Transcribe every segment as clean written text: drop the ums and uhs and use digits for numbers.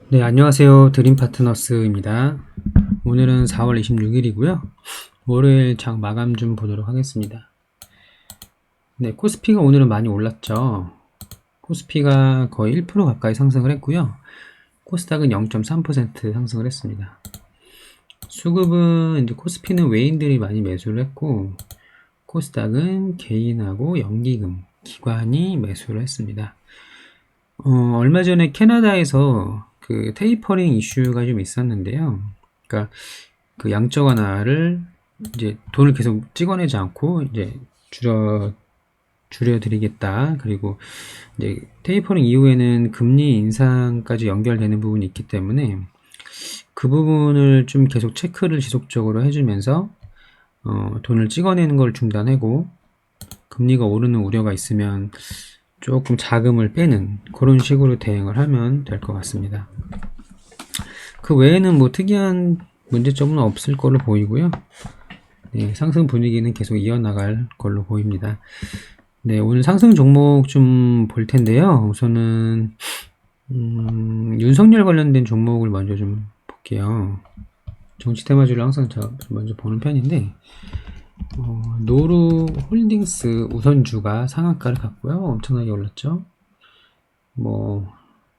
네, 안녕하세요. 드림파트너스입니다. 오늘은 4월 26일이고요. 월요일 장 마감 좀 보도록 하겠습니다. 네, 코스피가 오늘은 많이 올랐죠. 코스피가 거의 1% 가까이 상승을 했고요. 코스닥은 0.3% 상승을 했습니다. 수급은 이제 코스피는 외인들이 많이 매수를 했고, 코스닥은 개인하고 연기금, 기관이 매수를 했습니다. 얼마 전에 캐나다에서 그 테이퍼링 이슈가 좀 있었는데요. 그러니까 그 양적 완화를 이제 돈을 계속 찍어내지 않고 이제 줄여드리겠다. 그리고 이제 테이퍼링 이후에는 금리 인상까지 연결되는 부분이 있기 때문에 그 부분을 좀 계속 체크를 지속적으로 해주면서 돈을 찍어내는 걸 중단하고 금리가 오르는 우려가 있으면 조금 자금을 빼는 그런 식으로 대응을 하면 될 것 같습니다. 그 외에는 뭐 특이한 문제점은 없을 걸로 보이고요. 네, 상승 분위기는 계속 이어나갈 걸로 보입니다. 네, 오늘 상승 종목 좀 볼 텐데요. 우선은 윤석열 관련된 종목을 먼저 좀 볼게요. 정치 테마주를 항상 먼저 보는 편인데 노루 홀딩스 우선주가 상한가를 갔고요. 엄청나게 올랐죠. 뭐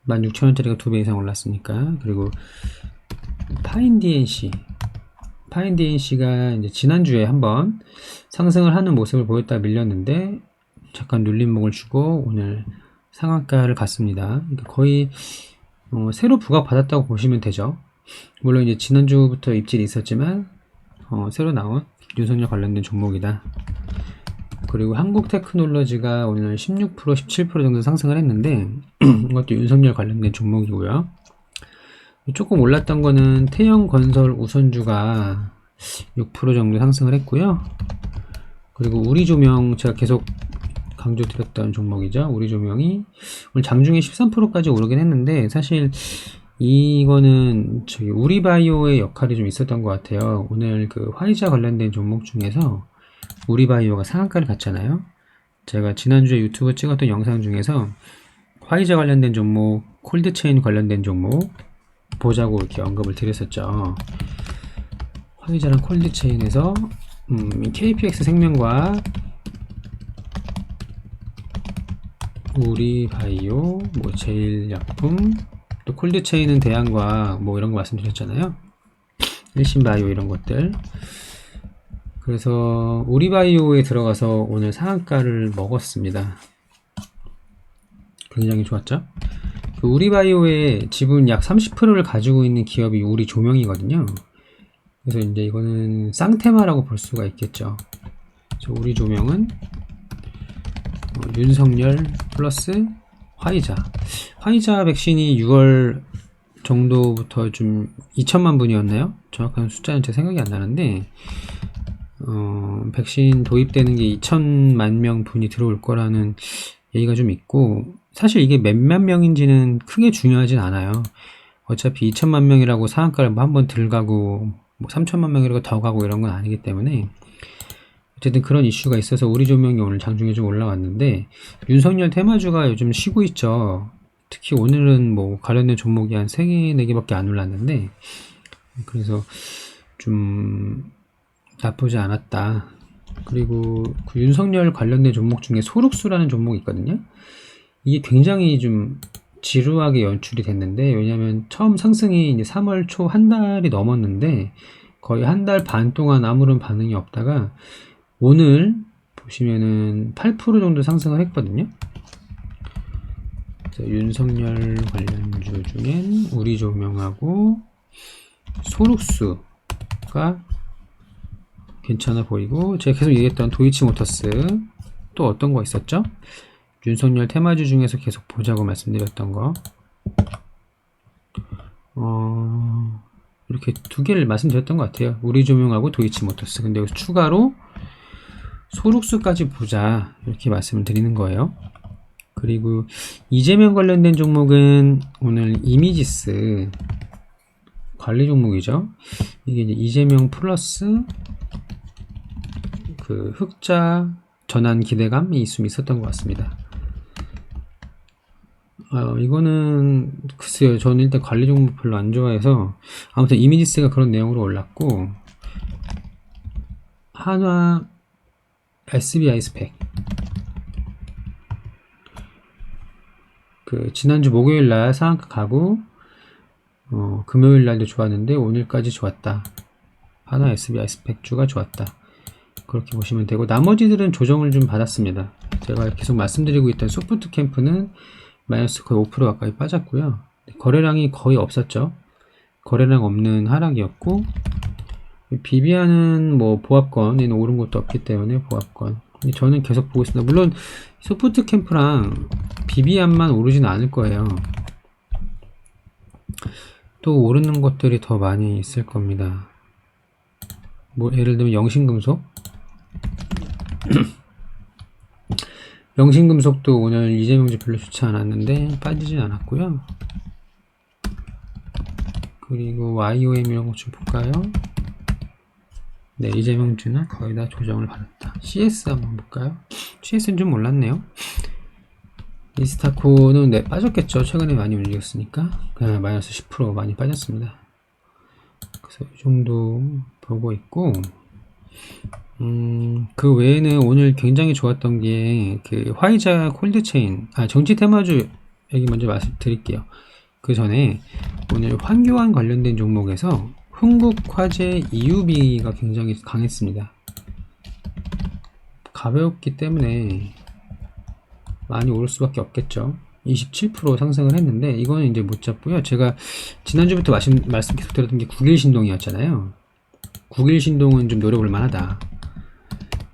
16,000원짜리가 2배 이상 올랐으니까. 그리고 파인DNC가 이제 지난주에 한번 상승을 하는 모습을 보였다 밀렸는데 잠깐 눌림목을 주고 오늘 상한가를 갔습니다. 거의 새로 부각받았다고 보시면 되죠. 물론 이제 지난주부터 입질이 있었지만 새로 나온 윤석열 관련된 종목이다. 그리고 한국테크놀로지가 오늘 16%, 17% 정도 상승을 했는데 이것도 윤석열 관련된 종목이고요. 조금 올랐던 거는 태영건설 우선주가 6% 정도 상승을 했고요. 그리고 우리조명 제가 계속 강조드렸던 종목이죠. 우리조명이 오늘 장중에 13%까지 오르긴 했는데 사실 이거는 저기 우리바이오의 역할이 좀 있었던 것 같아요. 오늘 그 화이자 관련된 종목 중에서 우리바이오가 상한가를 갔잖아요. 제가 지난주에 유튜브 찍었던 영상 중에서 화이자 관련된 종목, 콜드체인 관련된 종목 보자고 이렇게 언급을 드렸었죠. 화이자랑 콜드체인에서 KPX 생명과 우리바이오, 뭐 제일약품, 또 콜드체인은 대안과 뭐 이런 거 말씀드렸잖아요. 일신바이오 이런 것들. 그래서 우리바이오에 들어가서 오늘 상한가를 먹었습니다. 굉장히 좋았죠. 그 우리바이오의 지분 약 30%를 가지고 있는 기업이 우리조명이거든요. 그래서 이제 이거는 쌍테마라고 볼 수가 있겠죠. 그래서 우리조명은 윤석열 플러스 화이자 백신이 6월 정도부터 좀 2천만 분이었나요? 정확한 숫자는 제 생각이 안 나는데 백신 도입되는 게 2천만 명 분이 들어올 거라는 얘기가 좀 있고 사실 이게 몇만 명인지는 크게 중요하진 않아요. 어차피 2천만 명이라고 상한가를 뭐 한번 들어가고 뭐 3천만 명이라고 더 가고 이런 건 아니기 때문에 어쨌든 그런 이슈가 있어서 우리조명이 오늘 장중에 좀 올라왔는데 윤석열 테마주가 요즘 쉬고 있죠. 특히 오늘은 뭐 관련된 종목이 한 3개, 4개밖에 안 올랐는데 그래서 좀 나쁘지 않았다. 그리고 그 윤석열 관련된 종목 중에 소룩수라는 종목이 있거든요. 이게 굉장히 좀 지루하게 연출이 됐는데 왜냐면 처음 상승이 이제 3월 초 한 달이 넘었는데 거의 한 달 반 동안 아무런 반응이 없다가 오늘 보시면은 8% 정도 상승을 했거든요. 윤석열 관련주 중엔 우리조명하고 소룩수가 괜찮아 보이고 제가 계속 얘기했던 도이치모터스 또 어떤 거 있었죠? 윤석열 테마주 중에서 계속 보자고 말씀드렸던 거 이렇게 두 개를 말씀드렸던 것 같아요. 우리조명하고 도이치모터스. 근데 여기서 추가로 소룩수까지 보자 이렇게 말씀을 드리는 거예요. 그리고 이재명 관련된 종목은 오늘 이미지스 관리 종목이죠. 이게 이제 이재명 플러스 그 흑자 전환 기대감이 있으면 있었던 것 같습니다. 이거는 글쎄요. 저는 일단 관리 종목 별로 안 좋아해서 아무튼 이미지스가 그런 내용으로 올랐고 한화 SBI 스펙 그 지난주 목요일 날 상한가 가고 금요일 날도 좋았는데 오늘까지 좋았다. 한화 SBI 스펙주가 좋았다. 그렇게 보시면 되고 나머지들은 조정을 좀 받았습니다. 제가 계속 말씀드리고 있던 소프트 캠프는 마이너스 거의 5% 가까이 빠졌고요. 거래량이 거의 없었죠. 거래량 없는 하락이었고 비비안은 뭐 보합권 얘는 오른 것도 없기 때문에 보합권 저는 계속 보고 있습니다. 물론 소프트 캠프랑 비비안만 오르진 않을 거예요. 또 오르는 것들이 더 많이 있을 겁니다. 뭐 예를 들면 영신금속 영신금속도 오늘 이재명주 별로 좋지 않았는데 빠지진 않았고요. 그리고 YOM 이런 것 좀 볼까요? 네, 이재명주는 거의 다 조정을 받았다. CS 한번 볼까요? CS는 좀 올랐네요. 이스타코는 네, 빠졌겠죠. 최근에 많이 움직였으니까. 마이너스 10% 많이 빠졌습니다. 그래서 이 정도 보고 있고, 그 외에는 오늘 굉장히 좋았던 게, 그, 화이자 콜드체인, 정치 테마주 얘기 먼저 말씀드릴게요. 그 전에, 오늘 환교안 관련된 종목에서, 흥국화재 EUB가 굉장히 강했습니다. 가벼웠기 때문에, 많이 오를 수밖에 없겠죠. 27% 상승을 했는데, 이거는 이제 못 잡고요. 제가 지난주부터 말씀 계속 드렸던 게 9일 신동이었잖아요. 9일 신동은 좀 노려볼 만하다.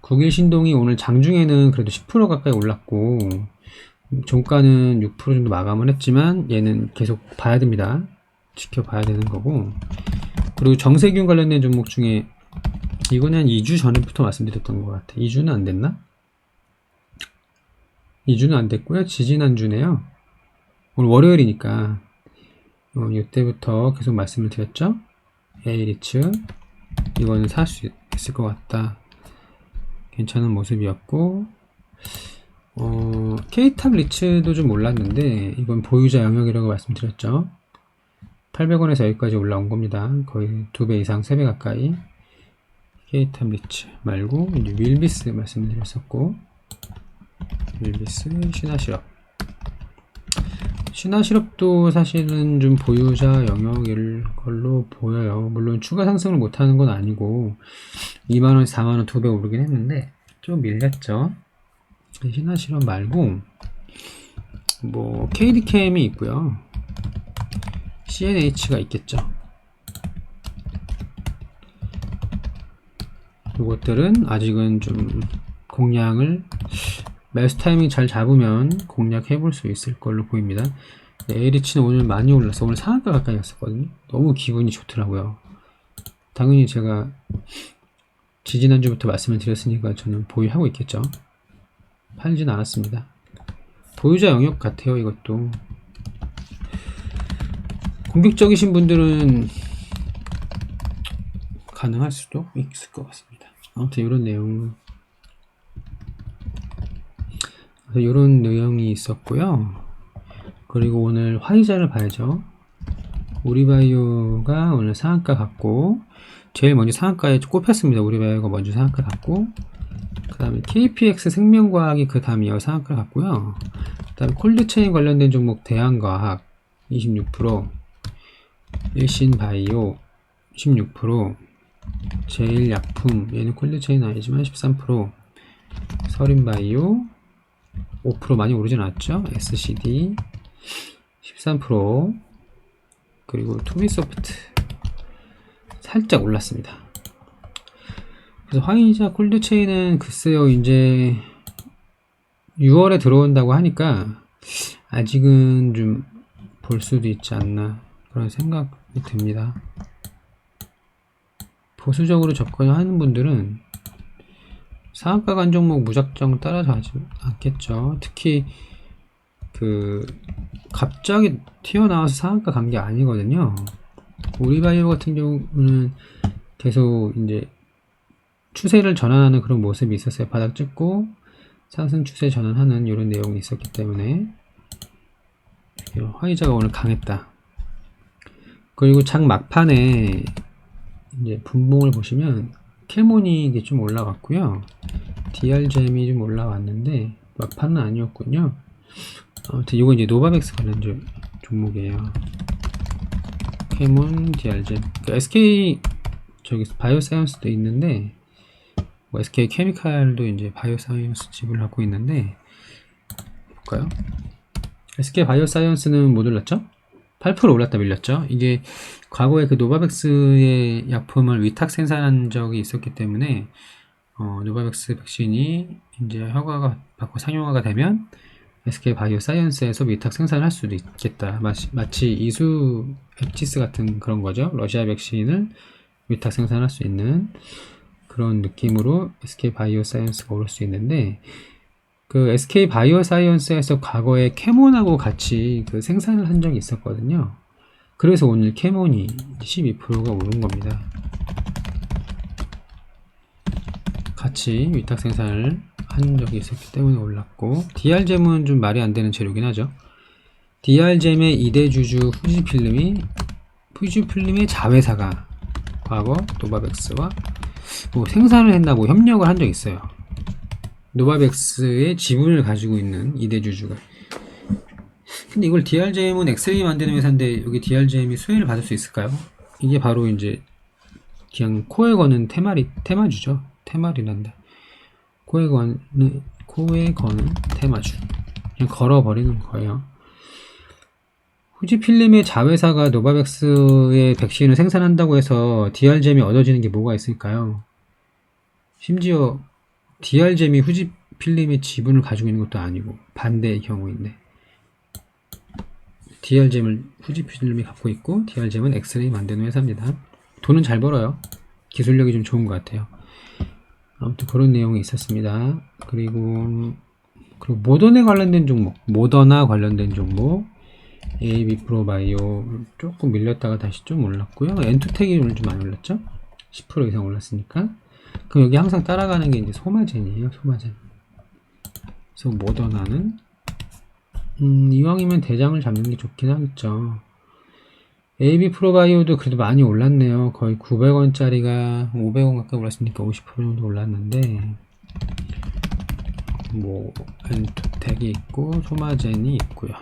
9일 신동이 오늘 장중에는 그래도 10% 가까이 올랐고 종가는 6% 정도 마감을 했지만 얘는 계속 봐야 됩니다. 지켜봐야 되는 거고 그리고 정세균 관련된 종목 중에 이거는 한 2주 전부터 말씀드렸던 것 같아요. 2주는 안 됐나? 2주는 안 됐고요. 지지난주네요. 오늘 월요일이니까 이때부터 계속 말씀을 드렸죠. A리츠 이거는 살 수 있을 것 같다. 괜찮은 모습이었고 K탑 리츠도 좀 올랐는데 이건 보유자 영역이라고 말씀드렸죠. 800원에서 여기까지 올라온 겁니다. 거의 2배 이상 3배 가까이. K탑 리츠 말고 이제 윌비스 말씀드렸었고 윌비스 신화실업도 사실은 좀 보유자 영역일 걸로 보여요. 물론 추가 상승을 못하는 건 아니고 2만원, 4만원 2배 오르긴 했는데 좀 밀렸죠. 신화실업 말고 뭐 KDKM이 있고요. CNH가 있겠죠. 이것들은 아직은 좀 공략을 매수 타이밍 잘 잡으면 공략해 볼 수 있을 걸로 보입니다. A리치는 오늘 많이 올랐어. 오늘 상한가 가까이 갔었거든요. 너무 기분이 좋더라고요. 당연히 제가 지지난주부터 말씀을 드렸으니까 저는 보유하고 있겠죠. 팔진 않았습니다. 보유자 영역 같아요. 이것도 공격적이신 분들은 가능할 수도 있을 것 같습니다. 아무튼 이런 내용 이런 내용이 있었고요. 그리고 오늘 화이자를 봐야죠. 우리바이오가 오늘 상한가 갔고 제일 먼저 상한가에 꼽혔습니다. 우리바이오가 먼저 상한가 갔고 그 다음에 KPX 생명과학이 그 다음 이어 상한가 갔고요. 그 다음에 콜드체인 관련된 종목 대한과학 26%, 일신바이오 16%, 제일약품 얘는 콜드체인 아니지만 13%, 서린바이오 5% 많이 오르진 않았죠. SCD 13%, 그리고 투미소프트 살짝 올랐습니다. 그래서 화이자 콜드체인은 글쎄요 이제 6월에 들어온다고 하니까 아직은 좀 볼 수도 있지 않나 그런 생각이 듭니다. 보수적으로 접근하는 분들은 상한가 간 종목 무작정 따라가지 않겠죠. 특히 그 갑자기 튀어나와서 상한가 간 게 아니거든요. 우리바이오 같은 경우는 계속 이제 추세를 전환하는 그런 모습이 있었어요. 바닥 찍고 상승 추세 전환하는 이런 내용이 있었기 때문에 화이자가 오늘 강했다. 그리고 장 막판에 이제 분봉을 보시면 캐몬이 이게 좀 올라왔고요. DR잼이 좀 올라왔는데 막판은 아니었군요. 아무튼 이거 이제 노바백스 관련 종목이에요. 캐몬, DR잼. 그 SK 저기 바이오사이언스도 있는데 뭐 SK 케미칼도 이제 바이오사이언스 칩을 갖고 있는데 볼까요? SK 바이오사이언스는 못 올랐죠? 8% 올랐다 밀렸죠. 이게 과거에 그 노바백스의 약품을 위탁 생산한 적이 있었기 때문에 노바백스 백신이 이제 허가가 받고 상용화가 되면 SK 바이오사이언스에서 위탁 생산할 수도 있겠다. 마치 이수 헵치스 같은 그런 거죠. 러시아 백신을 위탁 생산할 수 있는 그런 느낌으로 SK 바이오사이언스가 오를 수 있는데 그 SK 바이오사이언스에서 과거에 캐몬하고 같이 그 생산을 한 적이 있었거든요. 그래서 오늘 캐몬이 12%가 오른 겁니다. 같이 위탁 생산을 한 적이 있었기 때문에 올랐고 DR잼은 좀 말이 안 되는 재료긴 하죠. DR잼의 2대 주주 후지필름의 자회사가 과거 노바백스와 뭐 생산을 했나 뭐 협력을 한 적이 있어요. 노바백스의 지분을 가지고 있는 2대 주주가. 근데 이걸 DR잼은 엑셀이 만드는 회사인데 여기 DR잼이 수혜를 받을 수 있을까요? 이게 바로 이제 그냥 코에 거는 테마주죠. 테마리란다. 코에 거는 테마주. 그냥 걸어버리는 거예요. 후지필름의 자회사가 노바백스의 백신을 생산한다고 해서 DR잼이 얻어지는 게 뭐가 있을까요? 심지어 DR잼이 후지필름의 지분을 가지고 있는 것도 아니고 반대의 경우인데 DR잼을 후지필름이 갖고 있고 DR잼은 엑스레이 만드는 회사입니다. 돈은 잘 벌어요. 기술력이 좀 좋은 것 같아요. 아무튼 그런 내용이 있었습니다. 그리고 모더나 관련된 종목 AB프로바이오 조금 밀렸다가 다시 좀 올랐고요. 엔투텍이 오늘 좀 많이 올랐죠? 10% 이상 올랐으니까. 그럼 여기 항상 따라가는 게 이제 소마젠이에요. 소마젠. 그래서 모더나는 이왕이면 대장을 잡는 게 좋긴 하겠죠. AB프로바이오도 그래도 많이 올랐네요. 거의 900원짜리가 500원 가까이 올랐으니까 50% 정도 올랐는데 뭐 엔투텍이 있고 소마젠이 있고요.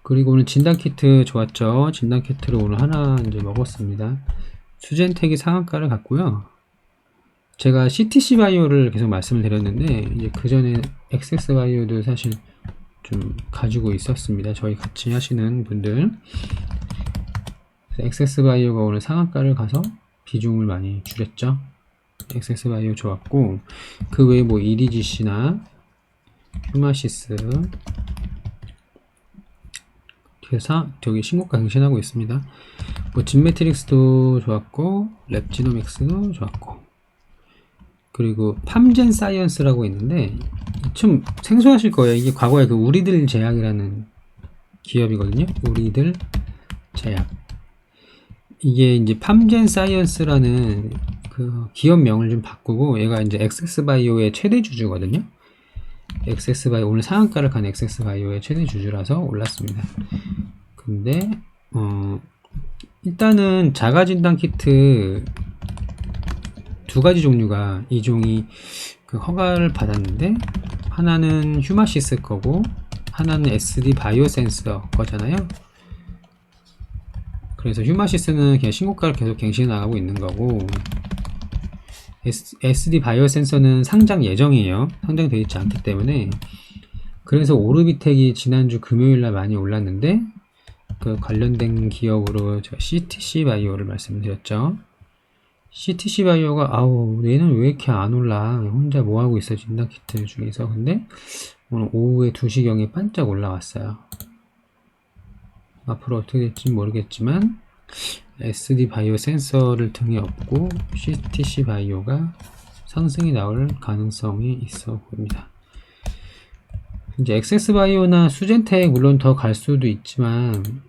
그리고 오늘 진단키트 좋았죠. 진단키트를 오늘 하나 이제 먹었습니다. 수젠텍이 상한가를 갔고요. 제가 CTC 바이오를 계속 말씀을 드렸는데 이제 그 전에 엑세스 바이오도 사실 좀 가지고 있었습니다. 저희 같이 하시는 분들. 엑세스 바이오가 오늘 상한가를 가서 비중을 많이 줄였죠. 엑세스 바이오 좋았고 그 외에 뭐 EDGC나 휴마시스 저기 신고가 갱신하고 있습니다. 뭐 진매트릭스도 좋았고 랩지노믹스도 좋았고 그리고 팜젠 사이언스라고 있는데 좀 생소하실 거예요. 이게 과거에 그 우리들 제약이라는 기업이거든요. 우리들 제약. 이게 이제 팜젠 사이언스라는 그 기업명을 좀 바꾸고 얘가 이제 엑세스바이오의 최대 주주거든요. 엑세스바이오 오늘 상한가를 간 엑세스바이오의 최대 주주라서 올랐습니다. 근데 일단은 자가진단 키트 두 가지 종류가 이종이 그 허가를 받았는데 하나는 휴마시스 거고 하나는 SD 바이오센서 거잖아요. 그래서 휴마시스는 그냥 신고가를 계속 갱신해 나가고 있는 거고 SD 바이오센서는 상장 예정이에요. 상장되어 있지 않기 때문에. 그래서 오르비텍이 지난주 금요일날 많이 올랐는데 그 관련된 기업으로 제가 CTC 바이오를 말씀드렸죠. CTC 바이오가 아우 얘는 왜 이렇게 안 올라 혼자 뭐하고 있어 진단키트 중에서. 근데 오늘 오후에 2시경에 반짝 올라왔어요. 앞으로 어떻게 될지 모르겠지만 SD 바이오 센서를 등에 업고 CTC 바이오가 상승이 나올 가능성이 있어 보입니다. 이제 엑세스 바이오나 수젠텍 물론 더 갈 수도 있지만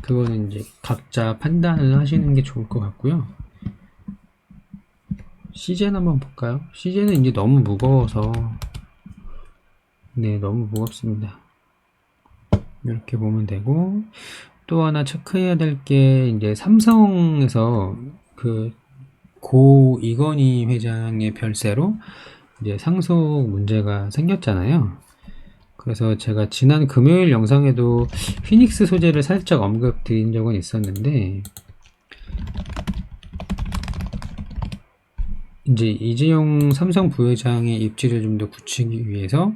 그거는 이제 각자 판단을 하시는 게 좋을 것 같고요. CJ는 한번 볼까요? CJ는 이제 너무 무거워서 너무 무겁습니다. 이렇게 보면 되고, 또 하나 체크해야 될 게 이제 삼성에서 그 고 이건희 회장의 별세로 이제 상속 문제가 생겼잖아요. 그래서 제가 지난 금요일 영상에도 피닉스 소재를 살짝 언급드린 적은 있었는데, 이제 이재용 삼성 부회장의 입지를 좀 더 굳히기 위해서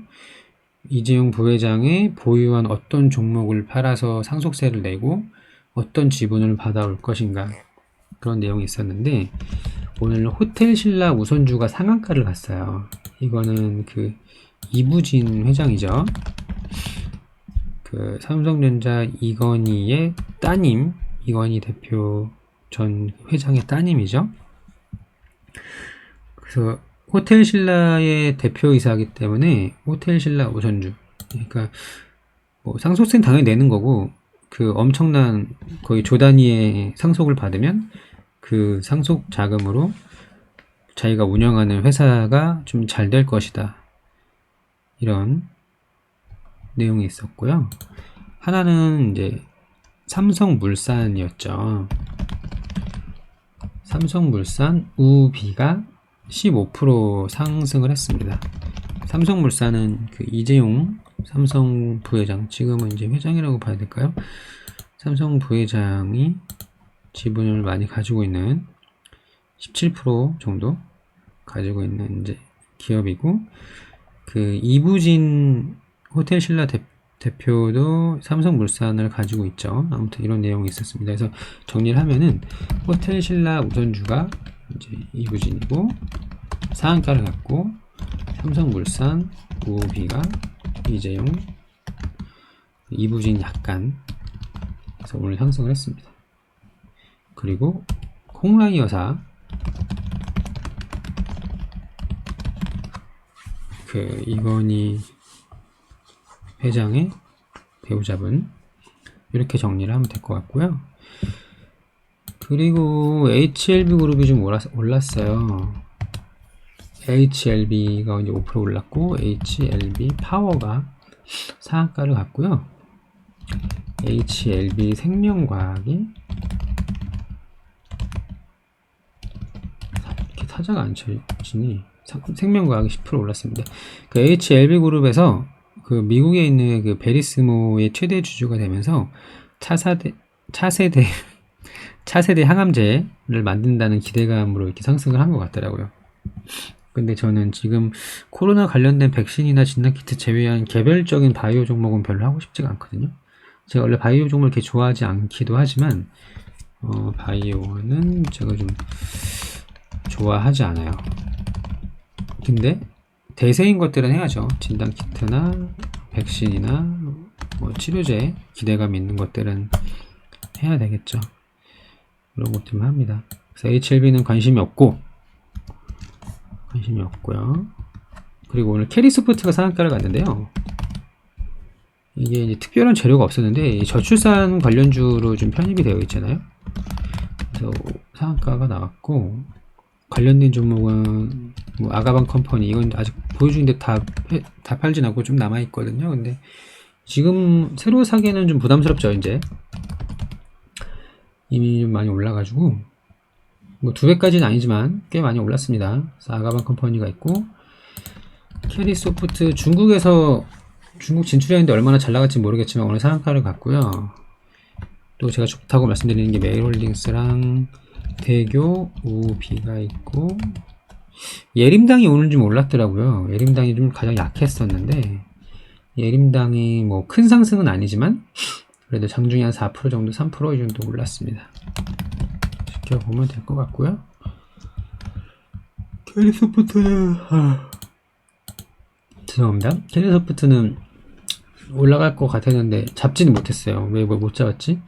이재용 부회장의 보유한 어떤 종목을 팔아서 상속세를 내고 어떤 지분을 받아올 것인가, 그런 내용이 있었는데, 오늘 호텔신라 우선주가 상한가를 갔어요. 이거는 그 이부진 회장이죠. 그 삼성전자 이건희의 따님, 이건희 대표 전 회장의 따님이죠. 그래서 호텔신라의 대표이사이기 때문에 호텔신라 우선주, 그러니까 뭐 상속세는 당연히 내는 거고, 그 엄청난 거의 조 단위의 상속을 받으면 그 상속 자금으로 자기가 운영하는 회사가 좀 잘 될 것이다, 이런 내용이 있었고요. 하나는 이제 삼성물산이었죠. 삼성물산 우비가 15% 상승을 했습니다. 삼성물산은 그 이재용 삼성 부회장, 지금은 이제 회장이라고 봐야 될까요? 삼성 부회장이 지분을 많이 가지고 있는 17% 정도 가지고 있는 이제 기업이고, 그 이부진 호텔신라 대표도 삼성물산을 가지고 있죠. 아무튼 이런 내용이 있었습니다. 그래서 정리를 하면은 호텔신라 우선주가 이제 이부진이고 상한가를 갖고, 삼성물산 우비가 이재용, 이부진 약간, 그래서 오늘 상승을 했습니다. 그리고 홍라이 여사, 그 이건희 회장의 배우자분, 이렇게 정리를 하면 될 것 같고요. 그리고 HLB 그룹이 좀 올랐어요. HLB가 이제 5% 올랐고, HLB 파워가 상한가를 갔고요. HLB 생명과학이 이렇게 타자가 안 쳐지니, 생명과학이 10% 올랐습니다. 그 HLB 그룹에서 그 미국에 있는 그 베리스모의 최대 주주가 되면서 차세대 항암제를 만든다는 기대감으로 이렇게 상승을 한 것 같더라고요. 근데 저는 지금 코로나 관련된 백신이나 진단키트 제외한 개별적인 바이오 종목은 별로 하고 싶지가 않거든요. 제가 원래 바이오 종목을 이렇게 좋아하지 않기도 하지만, 바이오는 제가 좀 좋아하지 않아요. 근데 대세인 것들은 해야죠. 진단키트나 백신이나 뭐 치료제, 기대감 있는 것들은 해야 되겠죠. 이런 것들만 합니다. 그래서 HLB는 관심이 없고요. 그리고 오늘 캐리소프트가 상한가를 갔는데요. 이게 이제 특별한 재료가 없었는데 저출산 관련주로 좀 편입이 되어 있잖아요. 그래서 상한가가 나왔고, 관련된 종목은 뭐 아가방 컴퍼니, 이건 아직 보여주는데 다 팔진 않고 좀 남아 있거든요. 근데 지금 새로 사기에는 좀 부담스럽죠. 이제 이미 좀 많이 올라가지고, 뭐 2배까지는 아니지만 꽤 많이 올랐습니다. 그래서 아가방 컴퍼니가 있고, 캐리소프트 중국 진출했는데 얼마나 잘 나갈지 모르겠지만 오늘 상한가를 갔고요. 또 제가 좋다고 말씀드리는 게 메일홀딩스랑 대교 우비가 있고, 예림당이 오늘 좀 올랐더라고요. 예림당이 좀 가장 약했었는데, 예림당이 뭐 큰 상승은 아니지만 그래도 장중에 한 4% 정도, 3% 이 정도 올랐습니다. 지켜보면 될 것 같고요. 캐리소프트는 죄송합니다. 캐리소프트는 올라갈 것 같았는데 잡지는 못했어요. 왜 못 잡았지?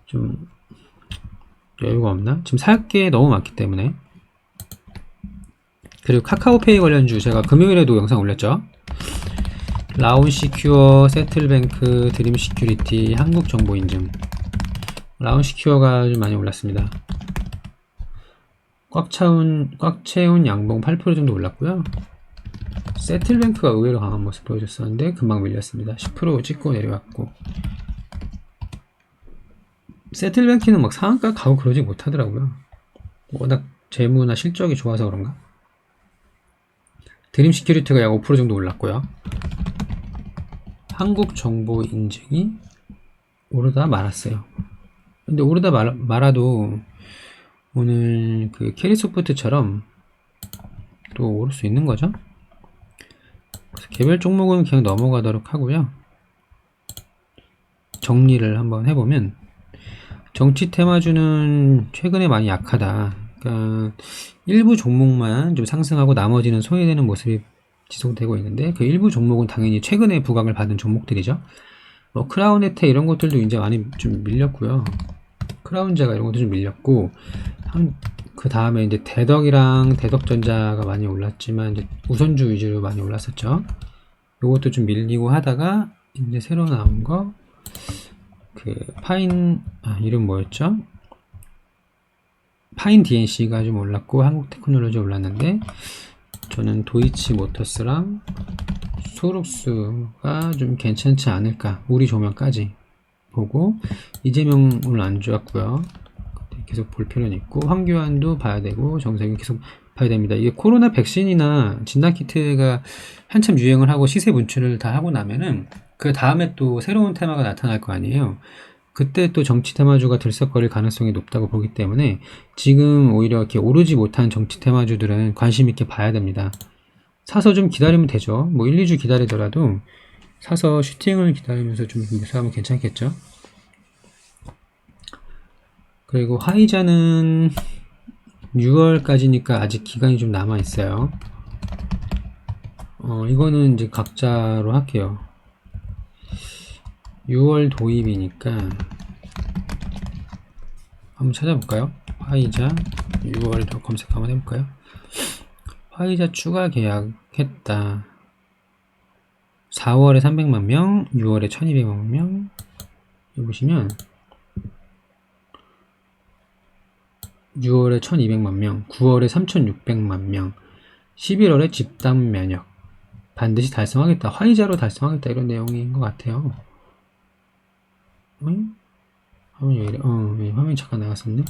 좀 여유가 없나? 지금 살 게 너무 많기 때문에. 그리고 카카오페이 관련주 제가 금요일에도 영상 올렸죠. 라온시큐어, 세틀뱅크, 드림시큐리티, 한국정보인증. 라온시큐어가 좀 많이 올랐습니다. 꽉 채운 양봉 8% 정도 올랐고요. 세틀뱅크가 의외로 강한 모습 보여줬었는데 금방 밀렸습니다. 10% 찍고 내려왔고, 세틀뱅크는 막 상한가 가고 그러지 못하더라고요. 워낙 재무나 실적이 좋아서 그런가? 드림시큐리티가 약 5% 정도 올랐고요. 한국정보인증이 오르다 말았어요. 근데 오르다 말아도 오늘 그 캐리소프트처럼 또 오를 수 있는 거죠. 그래서 개별 종목은 그냥 넘어가도록 하고요. 정리를 한번 해보면, 정치 테마주는 최근에 많이 약하다. 그러니까 일부 종목만 좀 상승하고 나머지는 소외되는 모습이 지속되고 있는데, 그 일부 종목은 당연히 최근에 부각을 받은 종목들이죠. 뭐 크라운에테 이런 것들도 이제 많이 좀 밀렸고요. 크라운제가 이런 것도 좀 밀렸고, 그 다음에 이제 대덕이랑 대덕전자가 많이 올랐지만 이제 우선주 위주로 많이 올랐었죠. 요것도 좀 밀리고 하다가 이제 새로 나온 거 그 이름 뭐였죠? 파인 DNC가 좀 올랐고 한국테크놀로지 올랐는데, 저는 도이치모터스랑 소룩스가 좀 괜찮지 않을까, 우리 조명까지 보고, 이재명 오늘 안 좋았고요. 계속 볼 필요는 있고, 황교안도 봐야 되고, 정세균 계속 봐야 됩니다. 이게 코로나 백신이나 진단키트가 한참 유행을 하고 시세 분출을 다 하고 나면은 그 다음에 또 새로운 테마가 나타날 거 아니에요. 그때 또 정치 테마주가 들썩거릴 가능성이 높다고 보기 때문에 지금 오히려 이렇게 오르지 못한 정치 테마주들은 관심 있게 봐야 됩니다. 사서 좀 기다리면 되죠. 뭐 1, 2주 기다리더라도 사서 슈팅을 기다리면서 좀 매수하면 괜찮겠죠. 그리고 화이자는 6월까지니까 아직 기간이 좀 남아 있어요. 이거는 이제 각자로 할게요. 6월 도입이니까 한번 찾아볼까요? 화이자 6월도 검색 한번 해볼까요? 화이자 추가 계약했다. 4월에 300만 명, 6월에 1200만 명. 여기 보시면 6월에 1200만 명, 9월에 3600만 명, 11월에 집단 면역 반드시 달성하겠다, 화이자로 달성하겠다, 이런 내용인 것 같아요. 화면이 왜 이래? 화면이 잠깐 나갔었네.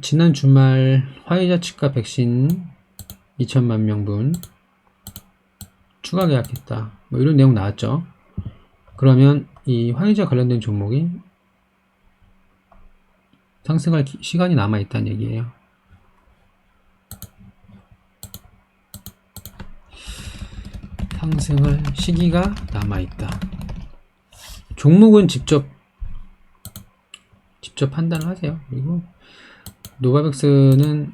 지난 주말 화이자 치과 백신 2천만 명분 추가 계약했다, 뭐 이런 내용 나왔죠. 그러면 이 화이자 관련된 종목이 상승할 시간이 남아 있다는 얘기예요. 상승할 시기가 남아 있다. 종목은 직접 판단을 하세요. 그리고 노바백스는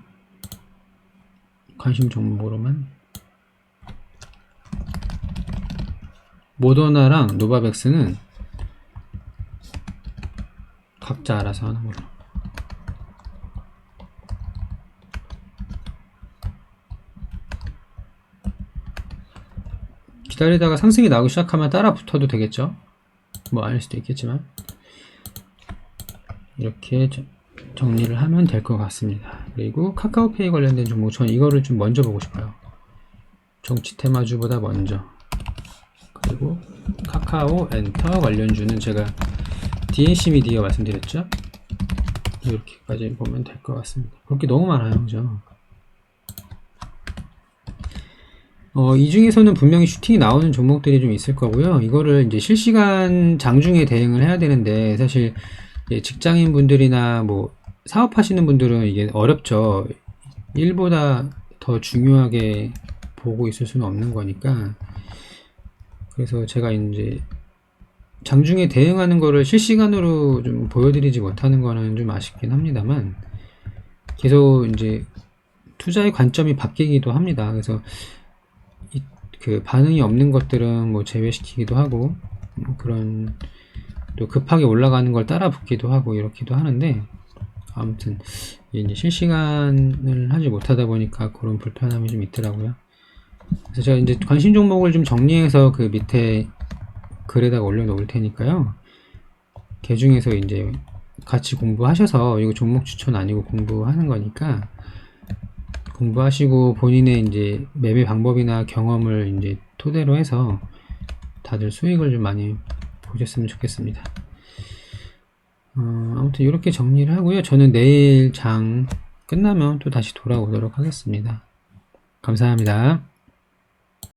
관심 종목으로만, 모더나랑 노바백스는 각자 알아서 하는 걸로. 기다리다가 상승이 나오기 시작하면 따라 붙어도 되겠죠. 뭐 아닐 수도 있겠지만 이렇게 정리를 하면 될 것 같습니다. 그리고 카카오페이 관련된 종목, 전 이거를 좀 먼저 보고 싶어요. 정치 테마주보다 먼저. 그리고 카카오 엔터 관련주는 제가 DNC 미디어 말씀드렸죠. 이렇게까지 보면 될 것 같습니다. 그렇게 너무 많아요, 그죠? 이 중에서는 분명히 슈팅이 나오는 종목들이 좀 있을 거고요. 이거를 이제 실시간 장중에 대응을 해야 되는데, 사실 직장인 분들이나 뭐 사업하시는 분들은 이게 어렵죠. 일보다 더 중요하게 보고 있을 수는 없는 거니까. 그래서 제가 이제 장중에 대응하는 거를 실시간으로 좀 보여드리지 못하는 거는 좀 아쉽긴 합니다만, 계속 이제 투자의 관점이 바뀌기도 합니다. 그래서 그 반응이 없는 것들은 뭐 제외시키기도 하고, 뭐 그런 또 급하게 올라가는 걸 따라 붙기도 하고 이렇기도 하는데, 아무튼 이제 실시간을 하지 못하다 보니까 그런 불편함이 좀 있더라고요. 그래서 제가 이제 관심 종목을 좀 정리해서 그 밑에 글에다가 올려놓을 테니까요. 그 중에서 이제 같이 공부하셔서, 이거 종목 추천 아니고 공부하는 거니까 공부하시고 본인의 이제 매매 방법이나 경험을 이제 토대로 해서 다들 수익을 좀 많이 보셨으면 좋겠습니다. 아무튼 이렇게 정리를 하고요. 저는 내일 장 끝나면 또 다시 돌아오도록 하겠습니다. 감사합니다.